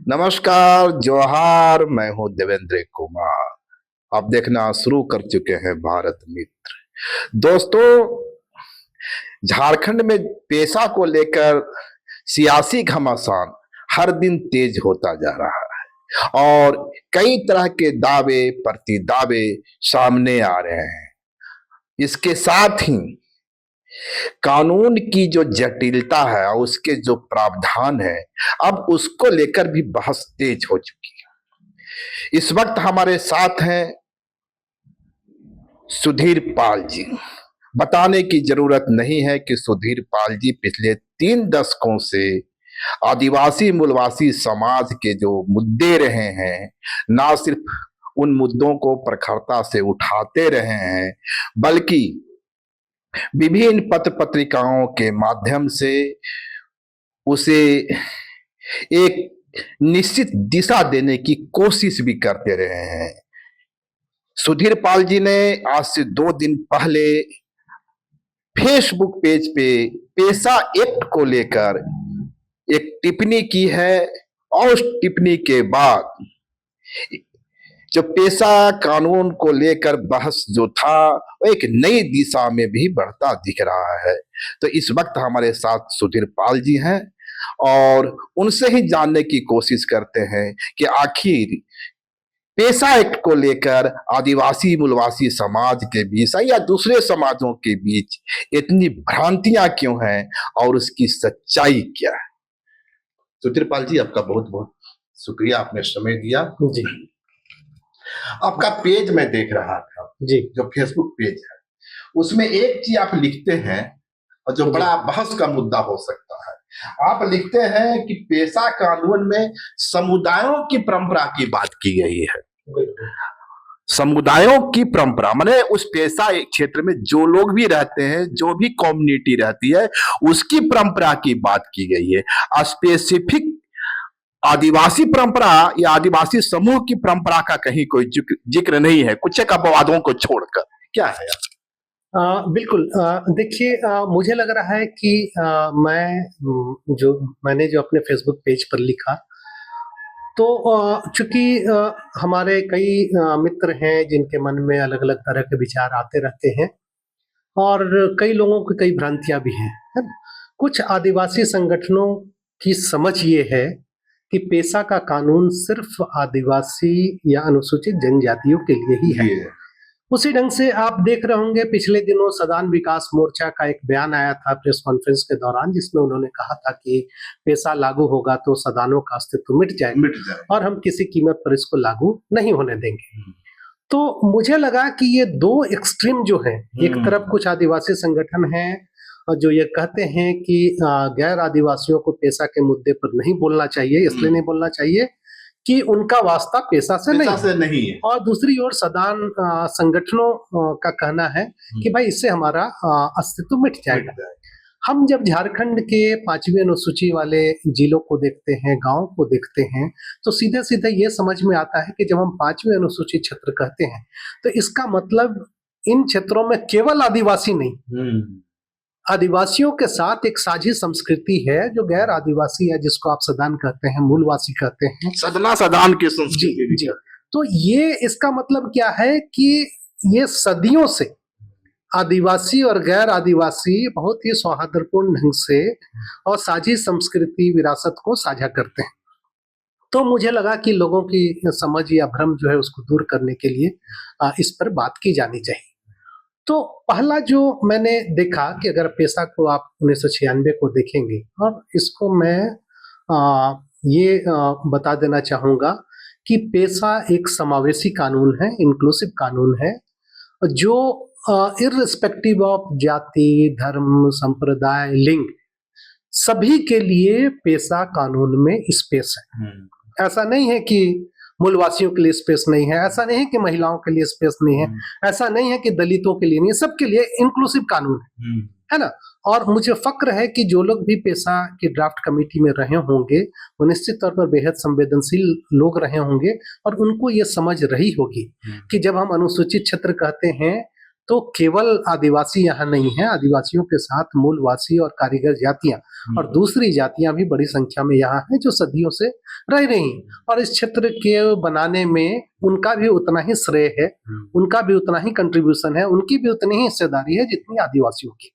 नमस्कार, जोहार। मैं हूं देवेंद्र कुमार। आप देखना शुरू कर चुके हैं भारत मित्र। दोस्तों, झारखंड में पेशा को लेकर सियासी घमासान हर दिन तेज होता जा रहा है और कई तरह के दावे प्रति दावे सामने आ रहे हैं। इसके साथ ही कानून की जो जटिलता है और उसके जो प्रावधान है, अब उसको लेकर भी बहस तेज हो चुकी है। इस वक्त हमारे साथ हैं सुधीर पाल जी। बताने की जरूरत नहीं है कि सुधीर पाल जी पिछले 3 दशकों से आदिवासी मूलवासी समाज के जो मुद्दे रहे हैं, ना सिर्फ उन मुद्दों को प्रखरता से उठाते रहे हैं, बल्कि विभिन्न पत्र पत्रिकाओं के माध्यम से उसे एक निश्चित दिशा देने की कोशिश भी करते रहे हैं। सुधीर पाल जी ने आज से 2 दिन पहले फेसबुक पेज पे पेशा एक्ट को लेकर एक टिप्पणी की है और उस टिप्पणी के बाद जो पेशा कानून को लेकर बहस जो था वो एक नई दिशा में भी बढ़ता दिख रहा है। तो इस वक्त हमारे साथ सुधीर पाल जी हैं और उनसे ही जानने की कोशिश करते हैं कि आखिर पेशा एक्ट को लेकर आदिवासी मूलवासी समाज के बीच या दूसरे समाजों के बीच इतनी भ्रांतियां क्यों हैं और उसकी सच्चाई क्या है। सुधीर पाल जी, आपका बहुत बहुत शुक्रिया, आपने समय दिया जी। आपका पेज मैं देख रहा था जी, जो फेसबुक पेज है, उसमें एक चीज आप लिखते हैं और जो बड़ा बहस का मुद्दा हो सकता है। आप लिखते हैं कि पेशा कानून में समुदायों की परंपरा की बात की गई है। समुदायों की परंपरा माने उस पेशा क्षेत्र में जो लोग भी रहते हैं, जो भी कम्युनिटी रहती है, उसकी परंपरा की बात की गई है। स्पेसिफिक आदिवासी परंपरा या आदिवासी समूह की परंपरा का कहीं कोई जिक्र नहीं है, कुछ एक अपवादों को छोड़कर। क्या है बिल्कुल। देखिए, मुझे लग रहा है कि मैंने जो अपने फेसबुक पेज पर लिखा, तो चूंकि हमारे कई मित्र हैं जिनके मन में अलग अलग तरह के विचार आते रहते हैं और कई लोगों की कई भ्रांतियां भी हैं, है ना? कुछ आदिवासी संगठनों की समझ ये है कि पेशा का कानून सिर्फ आदिवासी या अनुसूचित जनजातियों के लिए ही है। उसी ढंग से आप देख रहे होंगे, पिछले दिनों सदान विकास मोर्चा का एक बयान आया था प्रेस कॉन्फ्रेंस के दौरान, जिसमें उन्होंने कहा था कि पेशा लागू होगा तो सदानों का अस्तित्व मिट जाएगा और हम किसी कीमत पर इसको लागू नहीं होने देंगे। तो मुझे लगा कि ये दो एक्सट्रीम जो हैं, एक तरफ कुछ आदिवासी संगठन हैं जो ये कहते हैं कि गैर आदिवासियों को पेशा के मुद्दे पर नहीं बोलना चाहिए, इसलिए नहीं बोलना चाहिए कि उनका वास्ता पेशा से नहीं है। और दूसरी ओर सदान संगठनों का कहना है कि भाई इससे हमारा अस्तित्व मिट जाएगा। हम जब झारखंड के 5वीं अनुसूची वाले जिलों को देखते हैं, गांव को देखते हैं, तो सीधे सीधे ये समझ में आता है कि जब हम 5वीं अनुसूची क्षेत्र कहते हैं तो इसका मतलब इन क्षेत्रों में केवल आदिवासी नहीं, आदिवासियों के साथ एक साझी संस्कृति है जो गैर आदिवासी है, जिसको आप सदान कहते हैं, मूलवासी कहते हैं, सदना सदान की संस्कृति। जी। तो ये इसका मतलब क्या है कि ये सदियों से आदिवासी और गैर आदिवासी बहुत ही सौहार्दपूर्ण ढंग से और साझी संस्कृति विरासत को साझा करते हैं। तो मुझे लगा कि लोगों की समझ या भ्रम जो है उसको दूर करने के लिए इस पर बात की जानी चाहिए। तो पहला जो मैंने देखा कि अगर पेशा को आप 1996 को देखेंगे, और इसको मैं ये बता देना चाहूँगा कि पेशा एक समावेशी कानून है, इंक्लूसिव कानून है, जो इर्रिस्पेक्टिव ऑफ जाति, धर्म, संप्रदाय, लिंग, सभी के लिए पेशा कानून में स्पेस है। ऐसा नहीं है कि मूलवासियों के लिए स्पेस नहीं है, ऐसा नहीं है कि महिलाओं के लिए स्पेस नहीं है, ऐसा नहीं है कि दलितों के लिए नहीं है, सबके लिए इंक्लूसिव कानून है ना। और मुझे फक्र है कि जो लोग भी पेशा की ड्राफ्ट कमेटी में रहे होंगे वो निश्चित तौर पर बेहद संवेदनशील लोग रहे होंगे और उनको ये समझ रही होगी कि जब हम अनुसूचित क्षेत्र कहते हैं तो केवल आदिवासी यहाँ नहीं है, आदिवासियों के साथ मूलवासी और कारीगर जातियां और दूसरी जातियां भी बड़ी संख्या में यहाँ हैं जो सदियों से रह रही हैं और इस क्षेत्र के बनाने में उनका भी उतना ही श्रेय है, उनका भी उतना ही कंट्रीब्यूशन है, उनकी भी उतनी ही हिस्सेदारी है जितनी आदिवासियों की।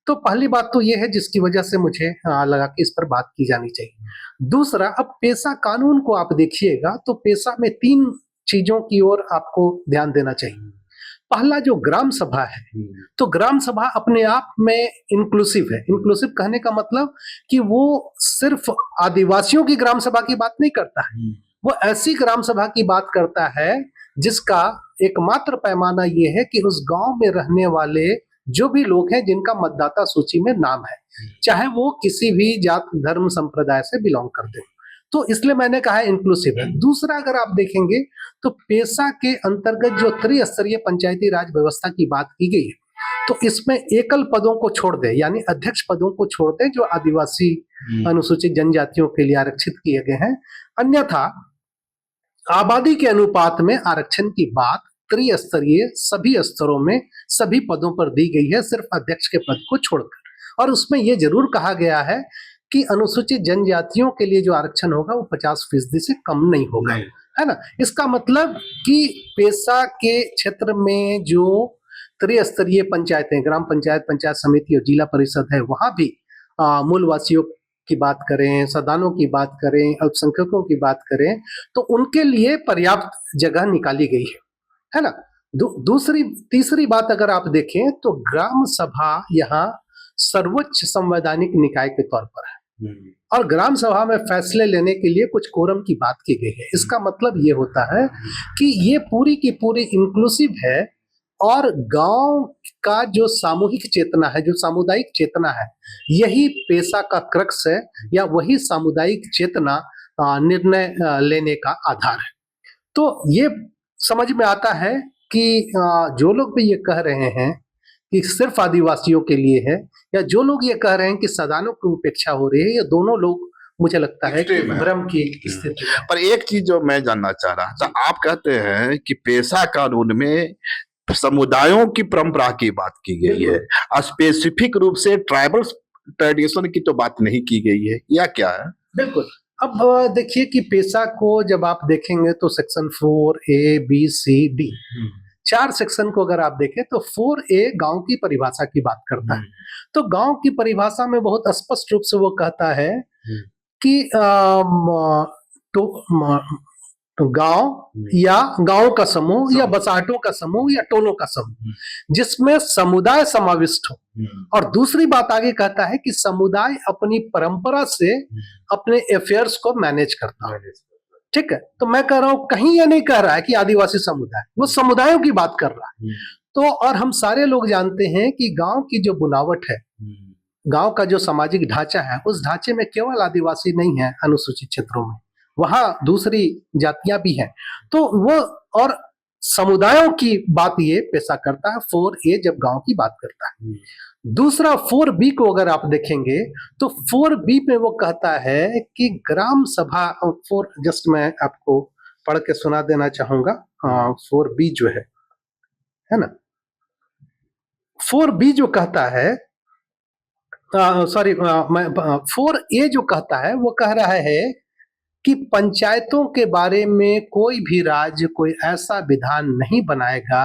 तो पहली बात तो ये है जिसकी वजह से मुझे लगा कि इस पर बात की जानी चाहिए। दूसरा, अब पेशा कानून को आप देखिएगा तो पेशा में 3 चीजों की ओर आपको ध्यान देना चाहिए। पहला जो ग्राम सभा है, तो ग्राम सभा अपने आप में इंक्लूसिव है। इंक्लूसिव कहने का मतलब कि वो सिर्फ आदिवासियों की ग्राम सभा की बात नहीं करता है, वो ऐसी ग्राम सभा की बात करता है जिसका एकमात्र पैमाना ये है कि उस गांव में रहने वाले जो भी लोग हैं जिनका मतदाता सूची में नाम है, चाहे वो किसी भी जात धर्म संप्रदाय से बिलोंग करते हो, तो इसलिए मैंने कहा इंक्लूसिव है। दूसरा, अगर आप देखेंगे तो पेशा के अंतर्गत जो त्रिस्तरीय पंचायती राज व्यवस्था की बात की गई है, तो इसमें एकल पदों को छोड़ दे, यानी अध्यक्ष पदों को छोड़ दे जो आदिवासी अनुसूचित जनजातियों के लिए आरक्षित किए गए हैं। अन्यथा आबादी के अनुपात में आरक्षण की बात त्रिस्तरीय सभी स्तरों में सभी पदों पर दी गई है, सिर्फ अध्यक्ष के पद को छोड़कर। और उसमें यह जरूर कहा गया है कि अनुसूचित जनजातियों के लिए जो आरक्षण होगा वो 50% से कम नहीं होगा, है ना। इसका मतलब कि पेशा के क्षेत्र में जो त्रिस्तरीय पंचायतें, ग्राम पंचायत, पंचायत समिति और जिला परिषद है, वहां भी मूलवासियों की बात करें, सदानों की बात करें, अल्पसंख्यकों की बात करें, तो उनके लिए पर्याप्त जगह निकाली गई है ना। दूसरी तीसरी बात अगर आप देखें तो ग्राम सभा यहाँ सर्वोच्च संवैधानिक निकाय के तौर पर है और ग्राम सभा में फैसले लेने के लिए कुछ कोरम की बात की गई है। इसका मतलब ये होता है कि ये पूरी की पूरी इंक्लूसिव है और गांव का जो सामूहिक चेतना है, जो सामुदायिक चेतना है, यही पेशा का क्रक्स है या वही सामुदायिक चेतना निर्णय लेने का आधार है। तो ये समझ में आता है कि जो लोग भी ये कह रहे हैं कि सिर्फ आदिवासियों के लिए है, या जो लोग ये कह रहे हैं कि सदानों की उपेक्षा हो रही है, ये दोनों लोग मुझे लगता है कि भ्रम की स्थिति है। पर एक चीज जो मैं जानना चाह रहा था, आप कहते हैं कि पेशा कानून में समुदायों की परंपरा की बात की गई है, स्पेसिफिक रूप से ट्राइबल ट्रेडिशन की तो बात नहीं की गई है, या क्या है? बिल्कुल। अब देखिए कि पेशा को जब आप देखेंगे तो section 4A, B, C, D 4 section को अगर आप देखें तो 4A गांव की परिभाषा की बात करता है। तो गांव की परिभाषा में बहुत स्पष्ट रूप से वो कहता है कि गांव या गांव का समूह या बसाहटों का समूह या टोलों का समूह जिसमें समुदाय समाविष्ट हो। और दूसरी बात आगे कहता है कि समुदाय अपनी परंपरा से अपने अफेयर्स को मैनेज करता है। ठीक है, तो मैं कह रहा हूं कहीं ये नहीं कह रहा है कि आदिवासी समुदाय, वो समुदायों की बात कर रहा है। तो और हम सारे लोग जानते हैं कि गांव की जो बुनावट है, गांव का जो सामाजिक ढांचा है, उस ढांचे में केवल आदिवासी नहीं है, अनुसूचित क्षेत्रों में वहां दूसरी जातियां भी हैं। तो वो और समुदायों की बात ये पेशा करता है 4A जब गांव की बात करता है। दूसरा 4B को अगर आप देखेंगे तो 4B में वो कहता है कि ग्राम सभा, जस्ट मैं आपको पढ़ के सुना देना चाहूंगा। 4B जो है ना, 4B जो कहता है, सॉरी, 4A जो कहता है वो कह रहा है कि पंचायतों के बारे में कोई भी राज्य कोई ऐसा विधान नहीं बनाएगा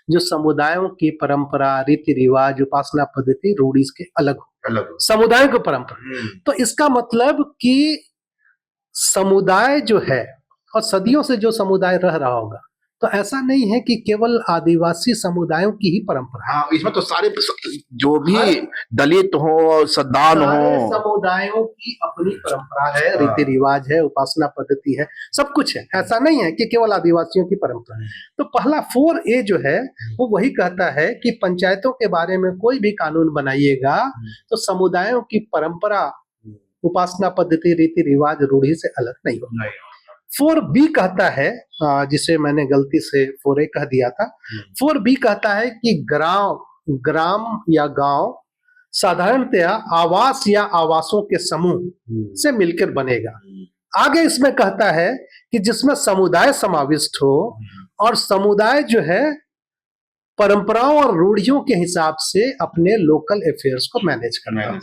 जो समुदायों की परंपरा, रीति रिवाज, उपासना पद्धति, रूढ़ी के अलग हो, समुदायों की परंपरा। तो इसका मतलब कि समुदाय जो है और सदियों से जो समुदाय रह रहा होगा, तो ऐसा नहीं है कि केवल आदिवासी समुदायों की ही परंपरा। हाँ, इसमें तो सारे जो भी दलित हो, सदान हो, समुदायों की अपनी परंपरा है, रीति रिवाज है, उपासना पद्धति है, सब कुछ है। ऐसा नहीं है कि केवल आदिवासियों की परंपरा है। तो पहला 4A जो है वो वही कहता है कि पंचायतों के बारे में कोई भी कानून बनाइएगा तो समुदायों की परंपरा, उपासना पद्धति, रीति रिवाज, रूढ़ी से अलग नहीं होगा। 4B कहता है, जिसे मैंने गलती से 4A कह दिया था, 4B कहता है कि ग्राम या गांव साधारणतया आवास या आवासों के समूह से मिलकर बनेगा। आगे इसमें कहता है कि जिसमें समुदाय समाविष्ट हो, और समुदाय जो है परंपराओं और रूढ़ियों के हिसाब से अपने लोकल अफेयर्स को मैनेज करता है।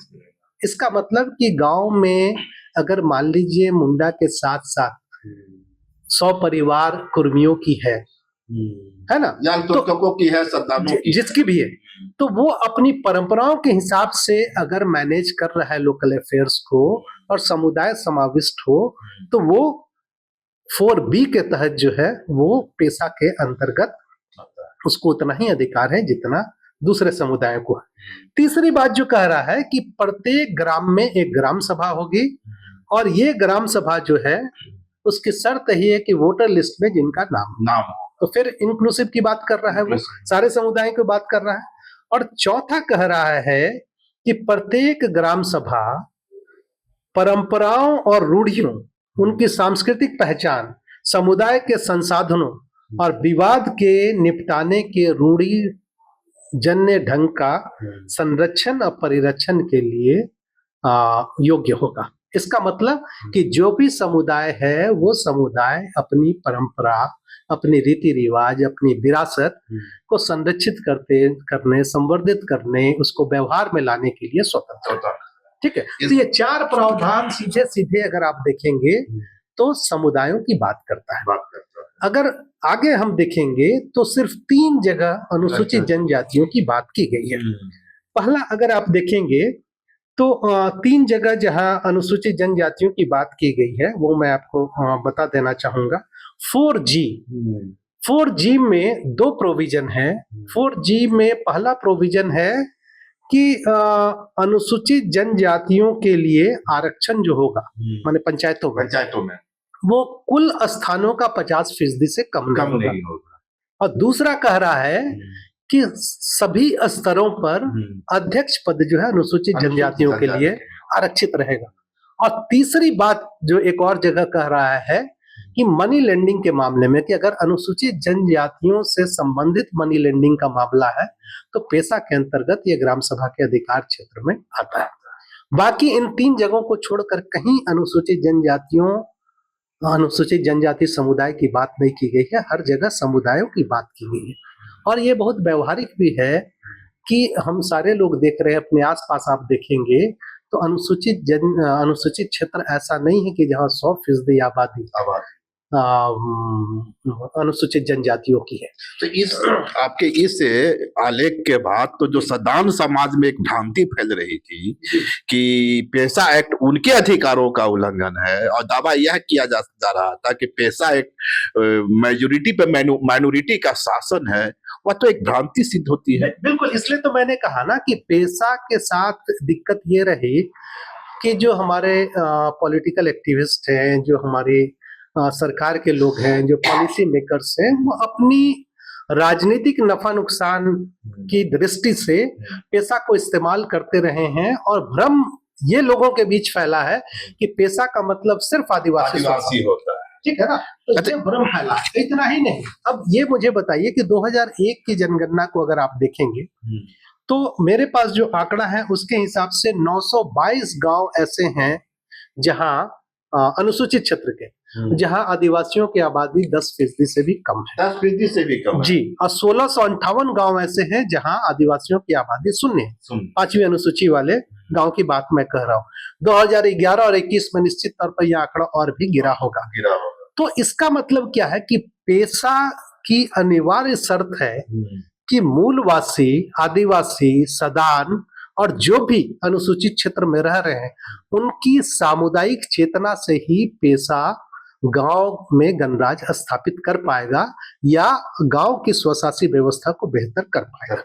इसका मतलब कि गांव में अगर मान लीजिए मुंडा के साथ साथ 100 परिवार कुर्मियों की है ना, या तुर्कों की है, सरदारों की, जिसकी भी है, तो वो अपनी परंपराओं के हिसाब से अगर मैनेज कर रहा है लोकल अफेयर्स को और समुदाय समाविष्ट हो, तो वो 4B के तहत जो है वो पेशा के अंतर्गत उसको उतना ही अधिकार है जितना दूसरे समुदायों को है। तीसरी बात जो कह रहा है कि प्रत्येक ग्राम में एक ग्राम सभा होगी और ये ग्राम सभा जो है उसकी शर्त ही है कि वोटर लिस्ट में जिनका नाम नाम, तो फिर इंक्लूसिव की बात कर रहा है, वो सारे समुदाय की बात कर रहा है। और चौथा कह रहा है कि प्रत्येक ग्राम सभा परंपराओं और रूढ़ियों, उनकी सांस्कृतिक पहचान, समुदाय के संसाधनों और विवाद के निपटाने के रूढ़ी जन्य ढंग का संरक्षण और परिरक्षण के लिए योग्य होगा। इसका मतलब कि जो भी समुदाय है वो समुदाय अपनी परंपरा, अपनी रीति रिवाज, अपनी विरासत को संरक्षित करने, संवर्धित करने, उसको व्यवहार में लाने के लिए स्वतंत्र होता है। ठीक है, तो ये 4 प्रावधान सीधे सीधे अगर आप देखेंगे तो समुदायों की बात करता है। अगर आगे हम देखेंगे तो सिर्फ 3 जगह अनुसूचित जनजातियों की बात की गई है। पहला अगर आप देखेंगे तो 3 जगह जहां अनुसूचित जनजातियों की बात की गई है वो मैं आपको बता देना चाहूंगा। 4G में 2 प्रोविजन है। 4G में पहला प्रोविजन है कि अनुसूचित जनजातियों के लिए आरक्षण जो होगा माने पंचायतों में वो कुल स्थानों का 50% से कम नहीं होगा। और दूसरा कह रहा है कि सभी स्तरों पर अध्यक्ष पद जो है अनुसूचित जनजातियों के लिए आरक्षित रहेगा। और तीसरी बात जो एक और जगह कह रहा है कि मनी लेंडिंग के मामले में कि अगर अनुसूचित जनजातियों से संबंधित मनी लेंडिंग का मामला है तो पेशा के अंतर्गत ये ग्राम सभा के अधिकार क्षेत्र में आता है। बाकी इन 3 जगहों को छोड़कर कहीं अनुसूचित जनजाति समुदाय की बात नहीं की गई है। हर जगह समुदायों की बात की गई है। और ये बहुत व्यवहारिक भी है कि हम सारे लोग देख रहे हैं, अपने आसपास आप देखेंगे तो अनुसूचित क्षेत्र ऐसा नहीं है कि जहाँ 100% आबादी अनुसूचित जनजातियों की है। तो इस आपके इस आलेख के बाद तो जो सदान समाज में एक भ्रांति फैल रही थी कि पेशा एक्ट उनके अधिकारों का उल्लंघन है और दावा यह किया जा रहा था कि पेशा एक्ट मेजोरिटी पे माइनॉरिटी का शासन है, वह तो एक भ्रांति सिद्ध होती है। बिल्कुल, इसलिए तो मैंने कहा ना कि पेशा के साथ दिक्कत ये रही कि जो हमारे पॉलिटिकल एक्टिविस्ट हैं, जो हमारी सरकार के लोग हैं, जो पॉलिसी मेकर्स हैं, वो अपनी राजनीतिक नफा नुकसान की दृष्टि से पेशा को इस्तेमाल करते रहे हैं और भ्रम ये लोगों के बीच फैला है कि पेशा का मतलब सिर्फ आदिवासी होता है। ठीक है ना, तो अच्छा भ्रम फैला। इतना ही नहीं, अब ये मुझे बताइए कि 2001 की जनगणना को अगर आप देखेंगे तो मेरे पास जो आंकड़ा है उसके हिसाब से 922 गांव ऐसे हैं जहां अनुसूचित क्षेत्र के जहां आदिवासियों की आबादी 10% से भी कम है। 10% से भी कम जी। और 1658 गांव ऐसे हैं जहां आदिवासियों की आबादी शून्य है। 5वीं अनुसूची वाले गांव की बात मैं कह रहा हूँ। 2011 और 21 में निश्चित तौर पर यह आंकड़ा और भी गिरा होगा। तो इसका मतलब क्या है कि पेशा की अनिवार्य शर्त है कि मूलवासी, आदिवासी, सदान और जो भी अनुसूचित क्षेत्र में रह रहे हैं उनकी सामुदायिक चेतना से ही पेशा गांव में गणराज्य स्थापित कर पाएगा या गांव की स्वशासी व्यवस्था को बेहतर कर पाएगा।